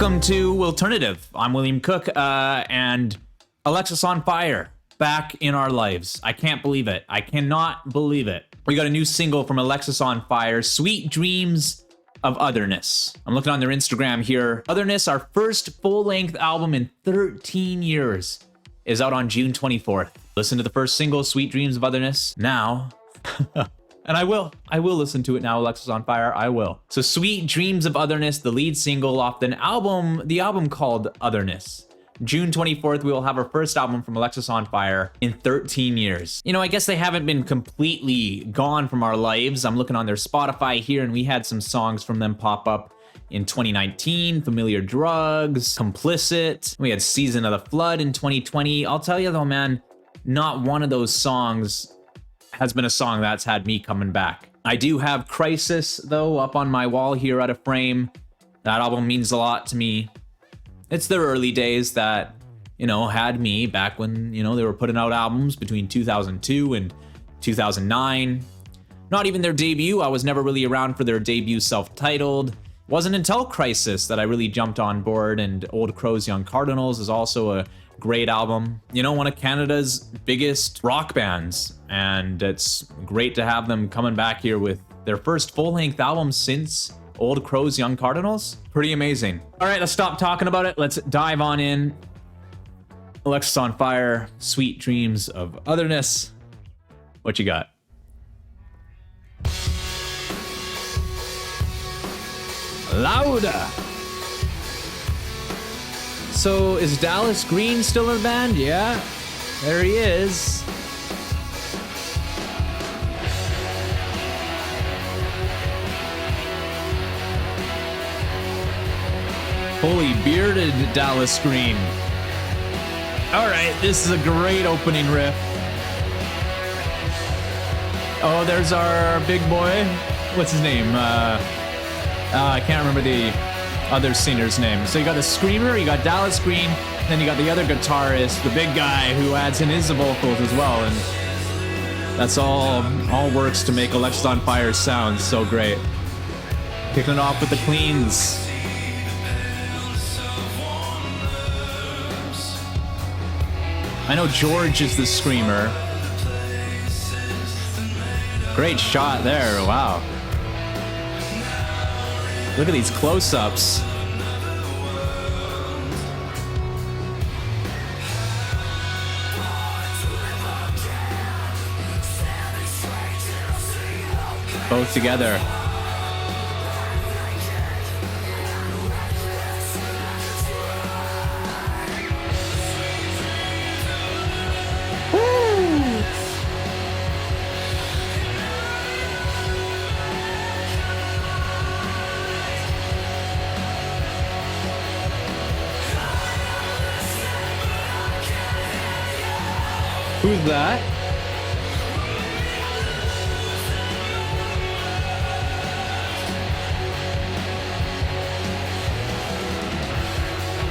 Welcome to Alternative. I'm William Cook, and Alexisonfire back in our lives. I can't believe it. I cannot believe it. We got a new single from Alexisonfire, Sweet Dreams of Otherness. I'm looking on their Instagram here. Otherness, our first full-length album in 13 years, is out on June 24th. Listen to the first single, Sweet Dreams of Otherness, now. And I will listen to it now, Alexisonfire, I will. So Sweet Dreams of Otherness, the lead single off the album called Otherness. June 24th, we will have our first album from Alexisonfire in 13 years. You know, I guess they haven't been completely gone from our lives. I'm looking on their Spotify here, and we had some songs from them pop up in 2019, Familiar Drugs, Complicit. We had Season of the Flood in 2020. I'll tell you though, man, not one of those songs has been a song that's had me coming back. I do have Crisis, though, up on my wall here at a frame. That album means a lot to me. It's their early days that, you know, had me back when, you know, they were putting out albums between 2002 and 2009. Not even their debut. I was never really around for their debut self-titled. Wasn't until Crisis that I really jumped on board, and Old Crows, Young Cardinals is also a great album. You know, one of Canada's biggest rock bands, and it's great to have them coming back here with their first full-length album since Old Crows, Young Cardinals. Pretty amazing. All right, let's stop talking about it. Let's dive on in. Alexisonfire, Sweet Dreams of Otherness. What you got? Louder. So is Dallas Green still in the band? Yeah, there he is. Fully bearded Dallas Green. All right, this is a great opening riff. Oh, there's our big boy. What's his name? I can't remember the other singer's name. So you got the screamer, you got Dallas Green, then you got the other guitarist, the big guy who adds in his vocals as well, and that's all works to make Alexisonfire sound so great. Kicking it off with the cleans. I know George is the screamer. Great shot there, wow. Look at these close-ups. Both together. Who's that?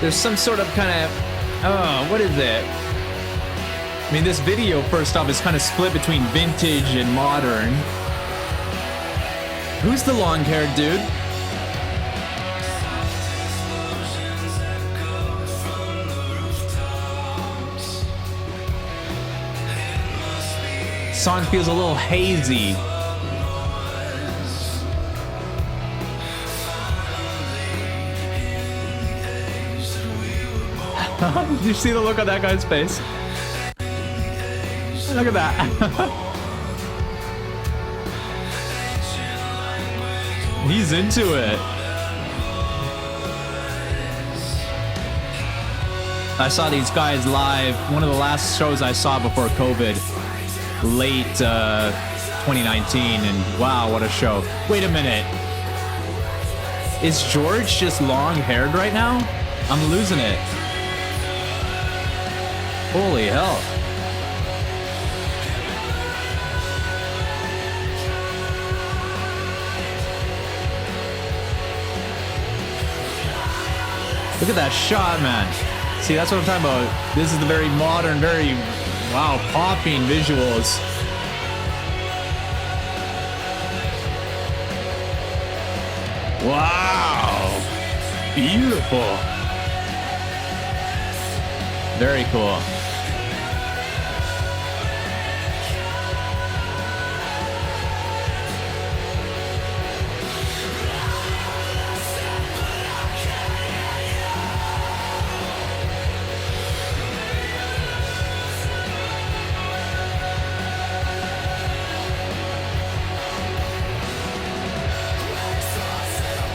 There's some sort of kind of, what is it? I mean, this video, first off, is kind of split between vintage and modern. Who's the long-haired dude? Song feels a little hazy. Did you see the look on that guy's face? Look at that. He's into it. I saw these guys live. One of the last shows I saw before COVID. Late 2019, and wow, what a show. Wait a minute. Is George just long-haired right now? I'm losing it. Holy hell. Look at that shot, man. See, that's what I'm talking about. This is the very modern, very, wow, popping visuals. Wow. Beautiful. Very cool.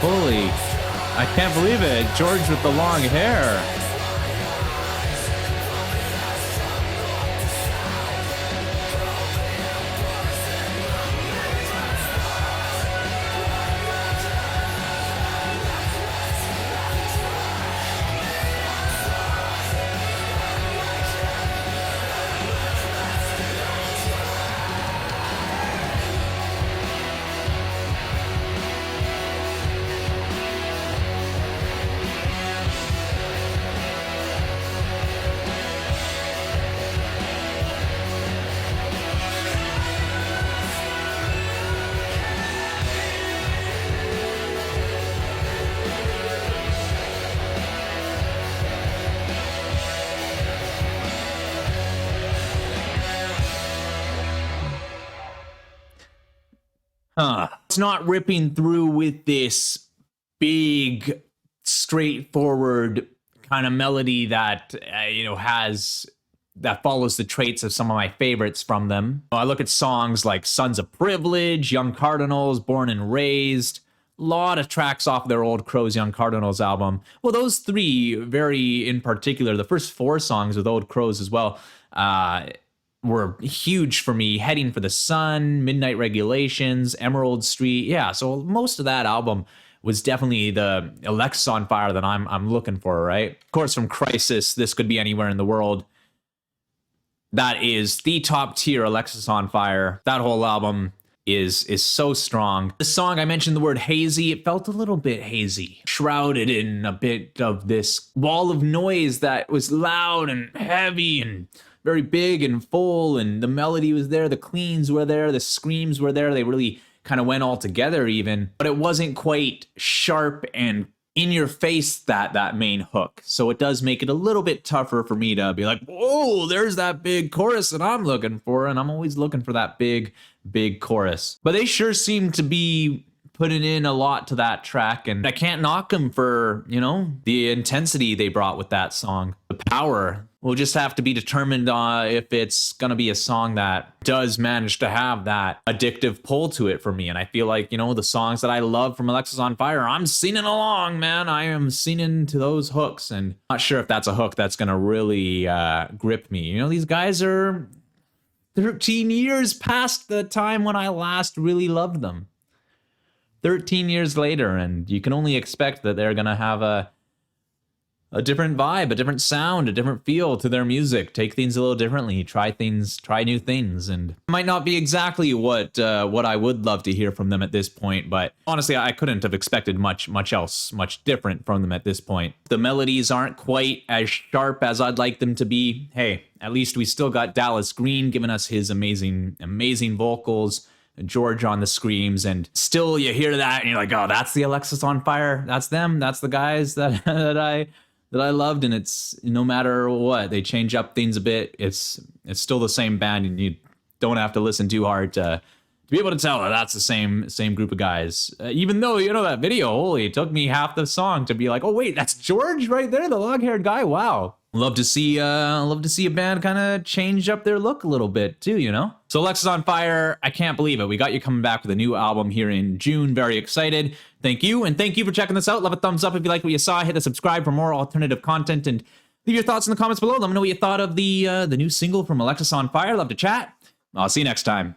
Holy, I can't believe it. George with the long hair. It's not ripping through with this big, straightforward kind of melody that that follows the traits of some of my favorites from them. I look at songs like Sons of Privilege, Young Cardinals, Born and Raised. A lot of tracks off their Old Crows, Young Cardinals album. Well, those three, very in particular, the first four songs with Old Crows as well, were huge for me. Heading for the Sun, Midnight Regulations, Emerald Street. Yeah, so most of that album was definitely the Alexisonfire that I'm looking for, right? Of course, from Crisis, This Could Be Anywhere in the World. That is the top tier Alexisonfire. That whole album is so strong. The song, I mentioned the word hazy. It felt a little bit hazy, shrouded in a bit of this wall of noise that was loud and heavy and very big and full, and the melody was there, the cleans were there, the screams were there. They really kind of went all together even, but it wasn't quite sharp and in your face, that main hook. So it does make it a little bit tougher for me to be like, whoa, there's that big chorus that I'm looking for, and I'm always looking for that big chorus. But they sure seem to be putting in a lot to that track, and I can't knock them for, the intensity they brought with that song. The power will just have to be determined if it's going to be a song that does manage to have that addictive pull to it for me. And I feel like, the songs that I love from Alexisonfire, I'm singing along, man. I am singing to those hooks, and not sure if that's a hook that's going to really grip me. These guys are 13 years past the time when I last really loved them. 13 years later, and you can only expect that they're going to have a different vibe, a different sound, a different feel to their music. Take things a little differently, try new things, and it might not be exactly what I would love to hear from them at this point, but honestly, I couldn't have expected much different from them at this point. The melodies aren't quite as sharp as I'd like them to be. Hey, at least we still got Dallas Green giving us his amazing vocals, George on the screams, and still you hear that and you're like, oh, that's the Alexisonfire. That's them. That's the guys that I loved. And it's, no matter what, they change up things a bit. It's still the same band, and you don't have to listen too hard to be able to tell that that's the same group of guys. Even though, that video, holy, it took me half the song to be like, oh wait, that's George right there, the long-haired guy. Wow. Love to see a band kind of change up their look a little bit too, So Alexisonfire, I can't believe it. We got you coming back with a new album here in June. Very excited. Thank you, and thank you for checking this out. Love a thumbs up if you like what you saw. Hit the subscribe for more alternative content, and leave your thoughts in the comments below. Let me know what you thought of the new single from Alexisonfire. Love to chat. I'll see you next time.